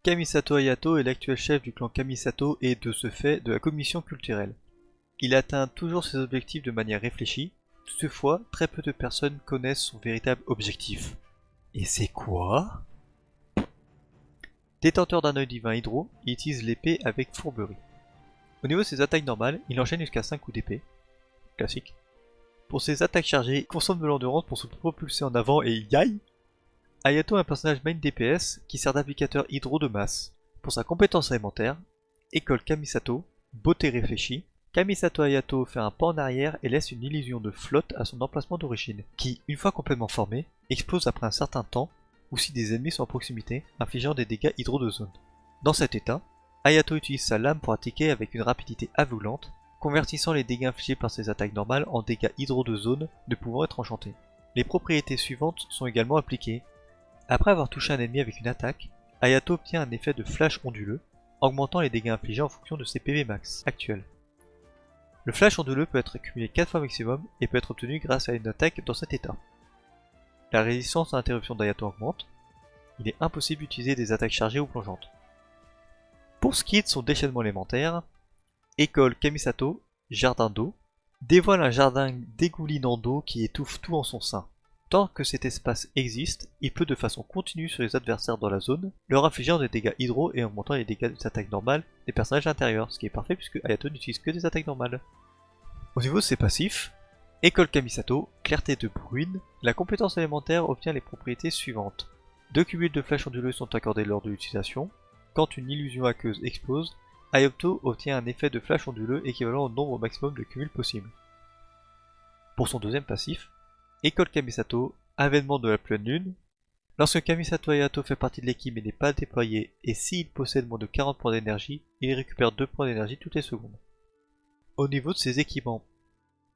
Kamisato Hayato est l'actuel chef du clan Kamisato et de ce fait de la commission culturelle. Il atteint toujours ses objectifs de manière réfléchie, toutefois très peu de personnes connaissent son véritable objectif. Et c'est quoi? Détenteur d'un œil divin hydro, il utilise l'épée avec fourberie. Au niveau de ses attaques normales, il enchaîne jusqu'à 5 coups d'épée, classique. Pour ses attaques chargées, il consomme de l'endurance pour se propulser en avant et yaï. Hayato est un personnage main DPS qui sert d'applicateur hydro de masse. Pour sa compétence élémentaire, école Kamisato, beauté réfléchie, Kamisato Hayato fait un pas en arrière et laisse une illusion de flotte à son emplacement d'origine, qui, une fois complètement formée, explose après un certain temps ou si des ennemis sont à proximité, infligeant des dégâts hydro de zone. Dans cet état, Hayato utilise sa lame pour attaquer avec une rapidité aveuglante, convertissant les dégâts infligés par ses attaques normales en dégâts hydro de zone ne pouvant être enchantés. Les propriétés suivantes sont également appliquées. Après avoir touché un ennemi avec une attaque, Hayato obtient un effet de flash onduleux, augmentant les dégâts infligés en fonction de ses PV max actuels. Le flash onduleux peut être cumulé 4 fois maximum et peut être obtenu grâce à une attaque dans cet état. La résistance à l'interruption d'Hayato augmente. Il est impossible d'utiliser des attaques chargées ou plongeantes. Pour ce qui est de son déchaînement élémentaire, école Kamisato, jardin d'eau, dévoile un jardin dégoulinant d'eau qui étouffe tout en son sein. Tant que cet espace existe, il peut de façon continue sur les adversaires dans la zone, leur infligeant des dégâts hydro et augmentant les dégâts des attaques normales des personnages intérieurs, ce qui est parfait puisque Hayato n'utilise que des attaques normales. Au niveau de ses passifs, école Kamisato, clarté de bruine, la compétence élémentaire obtient les propriétés suivantes. 2 cumuls de flèches onduleuses sont accordés lors de l'utilisation. Quand une illusion aqueuse explose, Hayato obtient un effet de flash onduleux équivalent au nombre maximum de cumuls possible. Pour son deuxième passif, école Kamisato, avènement de la pleine lune. Lorsque Kamisato Hayato fait partie de l'équipe et n'est pas déployé, et s'il possède moins de 40 points d'énergie, il récupère 2 points d'énergie toutes les secondes. Au niveau de ses équipements,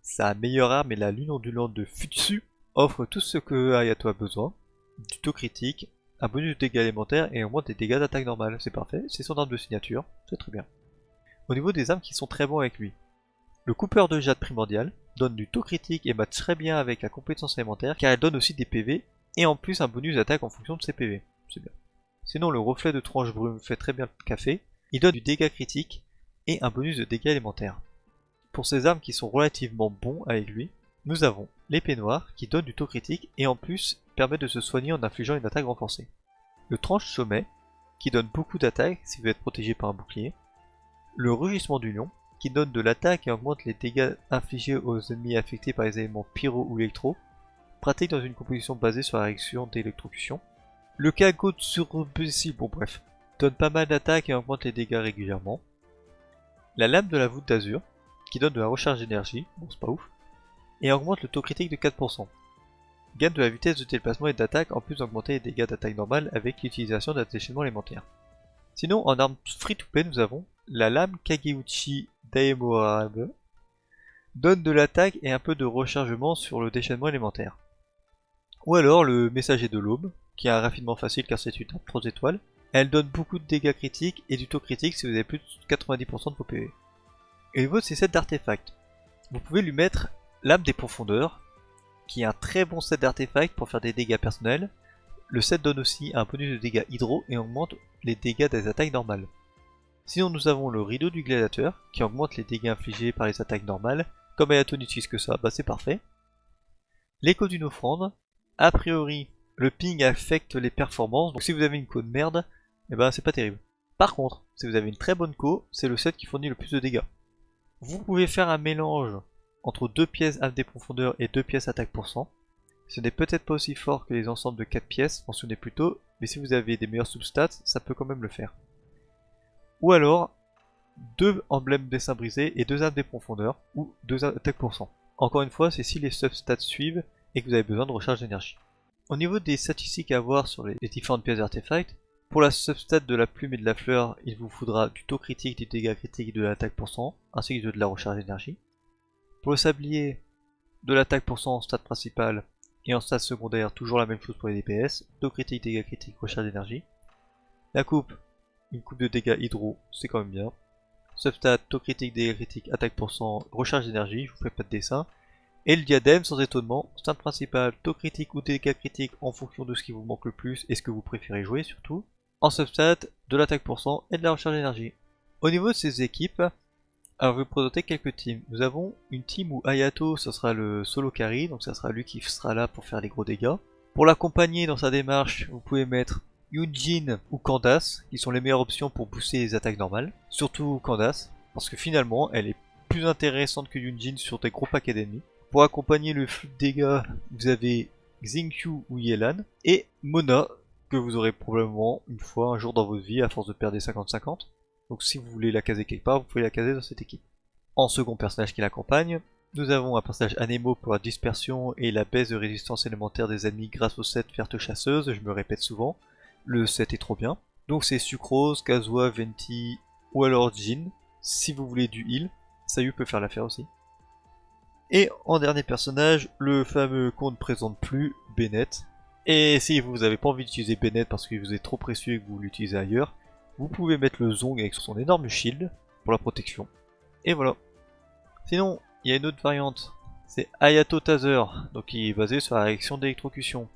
sa meilleure arme est la lune ondulante de Futsu, offre tout ce que Hayato a besoin, du taux critique, un bonus de dégâts élémentaires et au moins des dégâts d'attaque normale, c'est parfait, c'est son arme de signature, c'est très bien. Au niveau des armes qui sont très bons avec lui, le coupeur de jade primordial donne du taux critique et match très bien avec la compétence élémentaire car elle donne aussi des PV et en plus un bonus d'attaque en fonction de ses PV, c'est bien. Sinon le reflet de tranche brume fait très bien le café, il donne du dégât critique et un bonus de dégâts élémentaires. Pour ces armes qui sont relativement bons avec lui, nous avons l'épée noire qui donne du taux critique et en plus permet de se soigner en infligeant une attaque renforcée. Le tranche sommet qui donne beaucoup d'attaques si vous êtes protégé par un bouclier. Le rugissement du lion qui donne de l'attaque et augmente les dégâts infligés aux ennemis affectés par les éléments pyro ou électro, pratique dans une composition basée sur la réaction d'électrocution. Le Kago Tsurubushi, bon bref, donne pas mal d'attaques et augmente les dégâts régulièrement. La lame de la voûte d'azur, qui donne de la recharge d'énergie, bon c'est pas ouf, et augmente le taux critique de 4%. Gagne de la vitesse de déplacement et d'attaque en plus d'augmenter les dégâts d'attaque normale avec l'utilisation d'un déchaînement élémentaire. Sinon en arme free to play nous avons la lame Kageuchi Daemorabe, donne de l'attaque et un peu de rechargement sur le déchaînement élémentaire. Ou alors le messager de l'aube, qui a un raffinement facile car c'est une arme 3 étoiles, elle donne beaucoup de dégâts critiques et du taux critique si vous avez plus de 90% de vos PV. Et au niveau de ces sets d'artefacts, vous pouvez lui mettre l'âme des profondeurs, qui est un très bon set d'artefacts pour faire des dégâts personnels. Le set donne aussi un bonus de dégâts hydro et augmente les dégâts des attaques normales. Sinon nous avons le rideau du gladiateur, qui augmente les dégâts infligés par les attaques normales. Comme Hayato n'utilise que ça, bah c'est parfait. L'écho d'une offrande, a priori le ping affecte les performances, donc si vous avez une co de merde, eh ben c'est pas terrible. Par contre, si vous avez une très bonne co, c'est le set qui fournit le plus de dégâts. Vous pouvez faire un mélange entre 2 pièces âme des profondeurs et 2 pièces attaque %. Ce n'est peut-être pas aussi fort que les ensembles de 4 pièces mentionnés plus tôt, mais si vous avez des meilleurs substats, ça peut quand même le faire. Ou alors, 2 emblèmes dessin brisé et 2 âmes des profondeurs, ou 2 attaques %. Encore une fois, c'est si les substats suivent et que vous avez besoin de recharge d'énergie. Au niveau des statistiques à voir sur les différentes pièces d'artefacts, pour la substat de la plume et de la fleur, il vous faudra du taux critique, des dégâts critiques et de l'attaque %, ainsi que de la recharge d'énergie. Pour le sablier, de l'attaque % en stat principal et en stat secondaire, toujours la même chose pour les DPS, taux critique, dégâts critiques, recharge d'énergie. La coupe, une coupe de dégâts hydro, c'est quand même bien. Substat, taux critique, dégâts critiques, attaque %, recharge d'énergie, je vous fais pas de dessin. Et le diadème, sans étonnement, stat principal, taux critique ou dégâts critiques en fonction de ce qui vous manque le plus et ce que vous préférez jouer surtout. En substat, de l'attaque pour cent et de la recharge d'énergie. Au niveau de ces équipes, alors je vais vous présenter quelques teams. Nous avons une team où Hayato, ça sera le solo carry, donc ça sera lui qui sera là pour faire les gros dégâts. Pour l'accompagner dans sa démarche, vous pouvez mettre Yunjin ou Candace, qui sont les meilleures options pour booster les attaques normales. Surtout Candace, parce que finalement, elle est plus intéressante que Yunjin sur des gros paquets d'ennemis. Pour accompagner le flux de dégâts, vous avez Xingqiu ou Yelan, et Mona, que vous aurez probablement une fois, un jour dans votre vie, à force de perdre des 50-50. Donc si vous voulez la caser quelque part, vous pouvez la caser dans cette équipe. En second personnage qui l'accompagne, nous avons un personnage Anemo pour la dispersion et la baisse de résistance élémentaire des ennemis grâce au set Verte Chasseuse, je me répète souvent, le set est trop bien. Donc c'est Sucrose, Kazuha, Venti ou alors Jin. Si vous voulez du heal, Sayu peut faire l'affaire aussi. Et en dernier personnage, le fameux qu'on ne présente plus, Bennett. Et si vous n'avez pas envie d'utiliser Bennett parce qu'il vous est trop précieux et que vous l'utilisez ailleurs, vous pouvez mettre le Zong avec son énorme shield pour la protection. Et voilà. Sinon, il y a une autre variante. C'est Hayato Taser, donc qui est basé sur la réaction d'électrocution.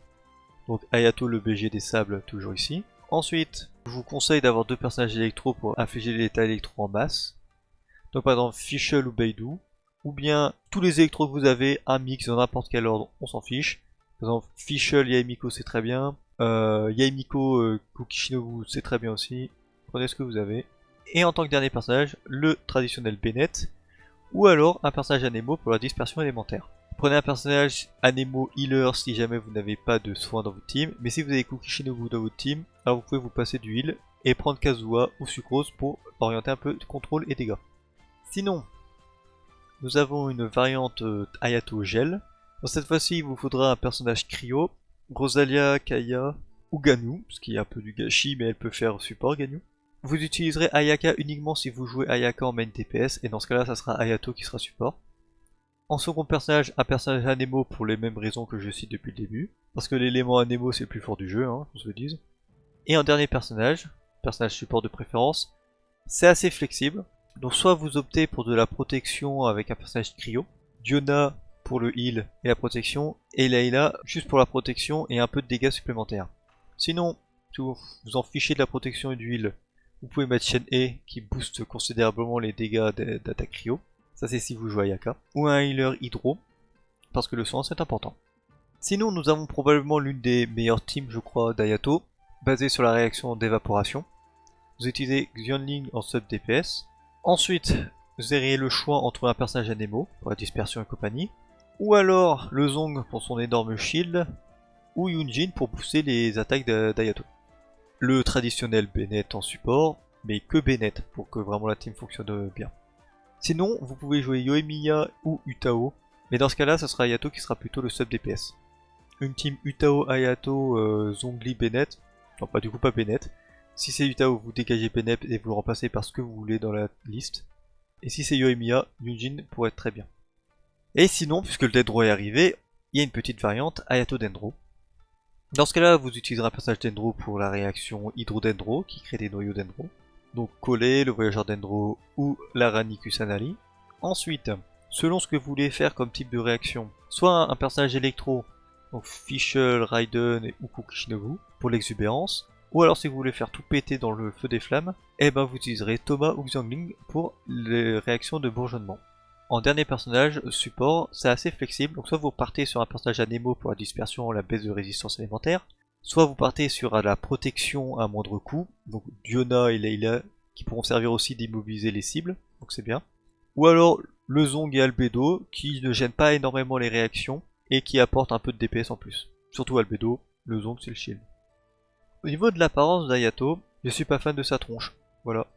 Donc Hayato le BG des sables, toujours ici. Ensuite, je vous conseille d'avoir deux personnages électro pour infliger l'état électro en masse. Donc par exemple Fischl ou Beidou. Ou bien tous les électros que vous avez, un mix dans n'importe quel ordre, on s'en fiche. Par exemple Fischl, Yaemiko c'est très bien. Yaemiko, Kukishinobu c'est très bien aussi. Prenez ce que vous avez. Et en tant que dernier personnage, le traditionnel Bennett. Ou alors un personnage Anemo pour la dispersion élémentaire. Prenez un personnage Anemo healer si jamais vous n'avez pas de soins dans votre team. Mais si vous avez Kukishinobu dans votre team, alors vous pouvez vous passer du heal et prendre Kazuha ou Sucrose pour orienter un peu de contrôle et dégâts. Sinon, nous avons une variante Hayato Gel. Dans cette fois-ci, il vous faudra un personnage Cryo, Rosalia, Kaya ou Ganu, ce qui est un peu du gâchis, mais elle peut faire support Ganu. Vous utiliserez Ayaka uniquement si vous jouez Ayaka en main DPS, et dans ce cas-là, ça sera Hayato qui sera support. En second personnage, un personnage Anemo pour les mêmes raisons que je cite depuis le début, parce que l'élément Anemo c'est le plus fort du jeu, hein, qu'on se le dise. Et en dernier personnage support de préférence, c'est assez flexible. Donc soit vous optez pour de la protection avec un personnage Cryo, Diona pour le heal et la protection, et Layla juste pour la protection et un peu de dégâts supplémentaires. Sinon, si vous vous en fichez de la protection et du heal, vous pouvez mettre Shen-E qui booste considérablement les dégâts d'attaque Cryo. Ça c'est si vous jouez Ayaka. Ou un healer Hydro, parce que le soin c'est important. Sinon nous avons probablement l'une des meilleures teams je crois d'Hayato, basée sur la réaction d'évaporation. Vous utilisez Xianling en sub DPS. Ensuite, vous auriez le choix entre un personnage Anemo pour la dispersion et compagnie, ou alors le Zong pour son énorme shield, ou Yunjin pour booster les attaques d'Hayato. Le traditionnel Bennett en support, mais que Bennett pour que vraiment la team fonctionne bien. Sinon, vous pouvez jouer Yoimiya ou Utao, mais dans ce cas-là, ce sera Hayato qui sera plutôt le sub DPS. Une team Utao, Hayato, Zhongli, Bennett, non pas du coup pas Bennett. Si c'est Utao, vous dégagez Bennett et vous le remplacez par ce que vous voulez dans la liste. Et si c'est Yoimiya, Yunjin pourrait être très bien. Et sinon, puisque le Dendro est arrivé, il y a une petite variante Hayato Dendro. Dans ce cas-là, vous utiliserez un personnage Dendro pour la réaction Hydro Dendro qui crée des noyaux Dendro. Donc Kole, le voyageur Dendro ou la Rani Kusanali. Ensuite, selon ce que vous voulez faire comme type de réaction, soit un personnage électro, donc Fischl, Raiden ou Kukishinobu pour l'exubérance, ou alors si vous voulez faire tout péter dans le feu des flammes, eh ben vous utiliserez Thomas ou Xiangling pour les réactions de bourgeonnement. En dernier personnage, support, c'est assez flexible, donc soit vous partez sur un personnage Anemo pour la dispersion, la baisse de résistance élémentaire, soit vous partez sur la protection à moindre coût, donc Diona et Layla qui pourront servir aussi d'immobiliser les cibles, donc c'est bien. Ou alors le Zong et Albedo qui ne gênent pas énormément les réactions et qui apportent un peu de DPS en plus. Surtout Albedo, le Zong c'est le shield. Au niveau de l'apparence d'Hayato, je suis pas fan de sa tronche, voilà.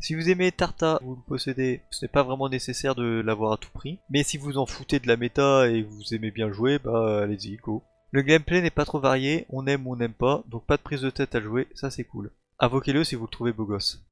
Si vous aimez Tarta, vous le possédez, ce n'est pas vraiment nécessaire de l'avoir à tout prix. Mais si vous en foutez de la méta et que vous aimez bien jouer, bah allez-y, go. Le gameplay n'est pas trop varié, on aime ou on n'aime pas, donc pas de prise de tête à jouer, ça c'est cool. Invoquez-le si vous le trouvez beau gosse.